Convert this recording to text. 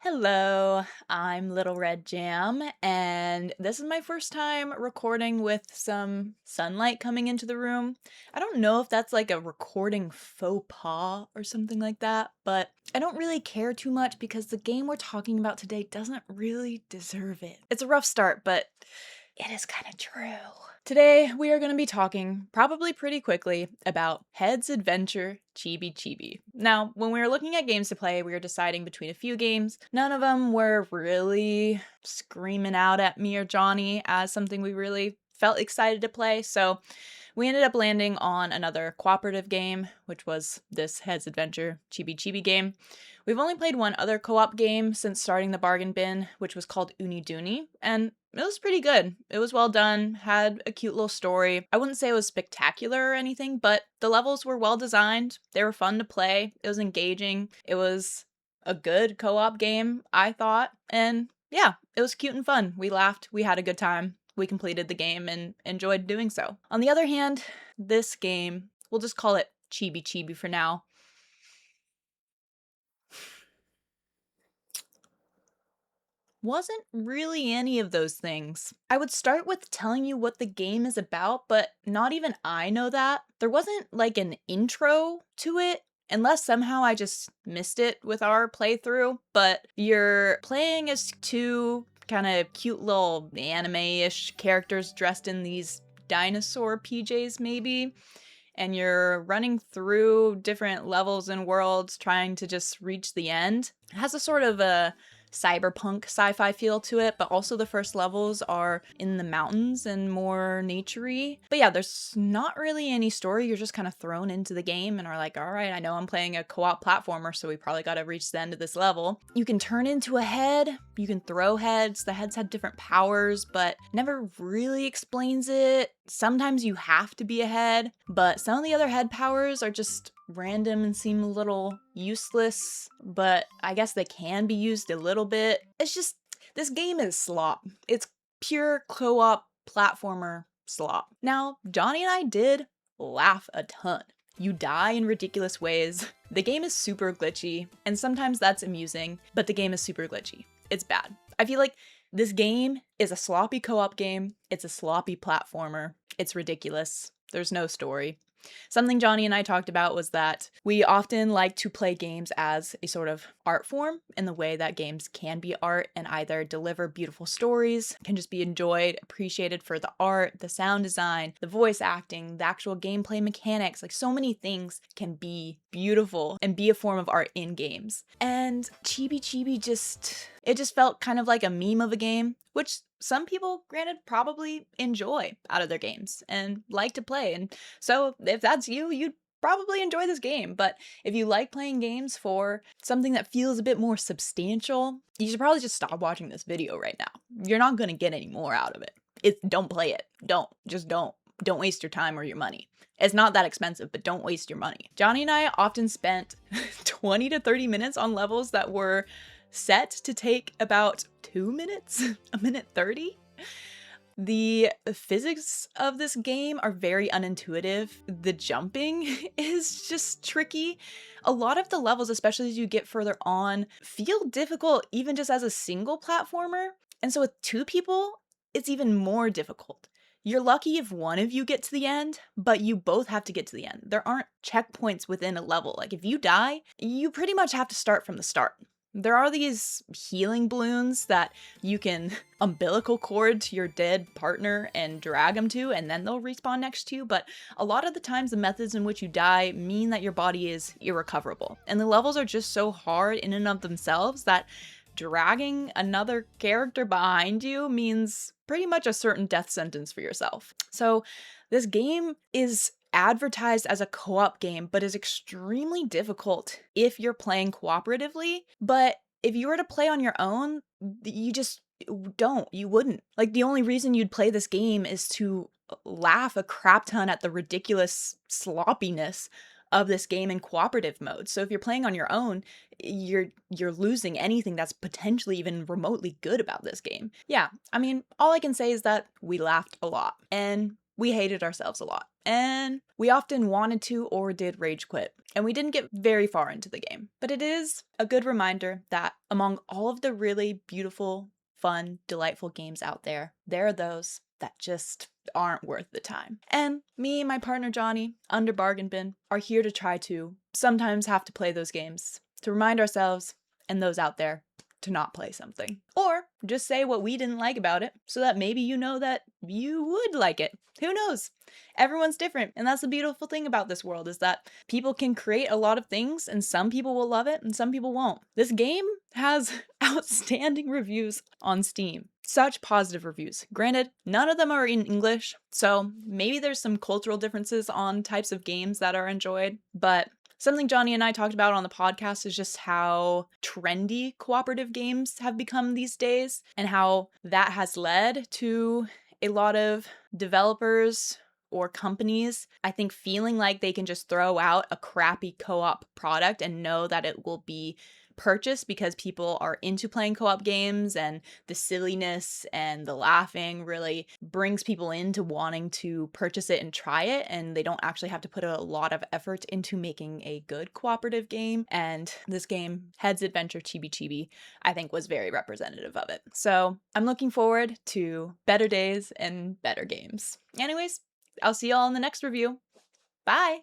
Hello, I'm Little Red Jam, and this is my first time recording with some sunlight coming into the room. I don't know if that's like a recording faux pas or something like that, but I don't really care too much because the game we're talking about today doesn't really deserve it. It's a rough start, but it is kind of true. Today, we are going to be talking, probably pretty quickly, about Head's Adventure Chibi-Chibi. Now, when we were looking at games to play, we were deciding between a few games. None of them were really screaming out at me or Johnny as something we really felt excited to play, so we ended up landing on another cooperative game, which was this Head's Adventure Chibi-Chibi game. We've only played one other co-op game since starting the bargain bin, which was called Uni Dooney, and it was pretty good. It was well done, had a cute little story. I wouldn't say it was spectacular or anything, but the levels were well designed. They were fun to play. It was engaging. It was a good co-op game, I thought. And yeah, it was cute and fun. We laughed. We had a good time. We completed the game and enjoyed doing so. On the other hand, this game, we'll just call it Chibi Chibi for now. Wasn't really any of those things. I would start with telling you what the game is about, but not even I know that. There wasn't like an intro to it, unless somehow I just missed it with our playthrough, but you're playing as two kind of cute little anime-ish characters dressed in these dinosaur PJs maybe, and you're running through different levels and worlds trying to just reach the end. It has a sort of a cyberpunk sci-fi feel to it, but also the first levels are in the mountains and more naturey. But yeah, there's not really any story. You're just kind of thrown into the game and are like, all right, I know I'm playing a co-op platformer, so we probably got to reach the end of this level. You can turn into a head, you can throw heads. The heads had different powers, but never really explains it. Sometimes you have to be a head, but some of the other head powers are just random and seem a little useless, but I guess they can be used a little bit. It's just, this game is slop. It's pure co-op platformer slop. Now, Johnny and I did laugh a ton. You die in ridiculous ways. The game is super glitchy, and sometimes that's amusing, but the game is super glitchy. It's bad. I feel like this game is a sloppy co-op game. It's a sloppy platformer. It's ridiculous. There's no story. Something Johnny and I talked about was that we often like to play games as a sort of art form in the way that games can be art and either deliver beautiful stories, can just be enjoyed, appreciated for the art, the sound design, the voice acting, the actual gameplay mechanics. Like, so many things can be beautiful and be a form of art in games. And Chibi Chibi it just felt kind of like a meme of a game, which some people, granted, probably enjoy out of their games and like to play. And so if that's you, you'd probably enjoy this game. But if you like playing games for something that feels a bit more substantial, you should probably just stop watching this video right now. You're not going to get any more out of it. Don't play it. Just don't. Don't waste your time or your money. It's not that expensive, but don't waste your money. Johnny and I often spent 20 to 30 minutes on levels that were set to take about 2 minutes, a minute 30. The physics of this game are very unintuitive. The jumping is just tricky. A lot of the levels, especially as you get further on, feel difficult even just as a single platformer. And so with two people, it's even more difficult. You're lucky if one of you get to the end, but you both have to get to the end. There aren't checkpoints within a level. Like, if you die, you pretty much have to start from the start. There are these healing balloons that you can umbilical cord to your dead partner and drag them to, and then they'll respawn next to you, but a lot of the times the methods in which you die mean that your body is irrecoverable. And the levels are just so hard in and of themselves that dragging another character behind you means pretty much a certain death sentence for yourself. So this game is advertised as a co-op game, but is extremely difficult if you're playing cooperatively. But if you were to play on your own, you wouldn't. Like, the only reason you'd play this game is to laugh a crap ton at the ridiculous sloppiness of this game in cooperative mode. So if you're playing on your own, you're losing anything that's potentially even remotely good about this game. Yeah, I mean, all I can say is that we laughed a lot. And we hated ourselves a lot, and we often wanted to or did rage quit, and we didn't get very far into the game. But it is a good reminder that among all of the really beautiful, fun, delightful games out there, there are those that just aren't worth the time. And me and my partner Johnny, under Bargain Bin, are here to try to sometimes have to play those games to remind ourselves and those out there to not play something. Or just say what we didn't like about it so that maybe you know that you would like it. Who knows? Everyone's different, and that's the beautiful thing about this world is that people can create a lot of things and some people will love it and some people won't. This game has outstanding reviews on Steam. Such positive reviews. Granted, none of them are in English, so maybe there's some cultural differences on types of games that are enjoyed, but something Johnny and I talked about on the podcast is just how trendy cooperative games have become these days and how that has led to a lot of developers or companies, I think, feeling like they can just throw out a crappy co-op product and know that it will be purchased because people are into playing co-op games, and the silliness and the laughing really brings people into wanting to purchase it and try it, and they don't actually have to put a lot of effort into making a good cooperative game. And this game, Head's Adventure Chibi-Chibi, I think was very representative of it. So I'm looking forward to better days and better games. Anyways, I'll see y'all in the next review. Bye!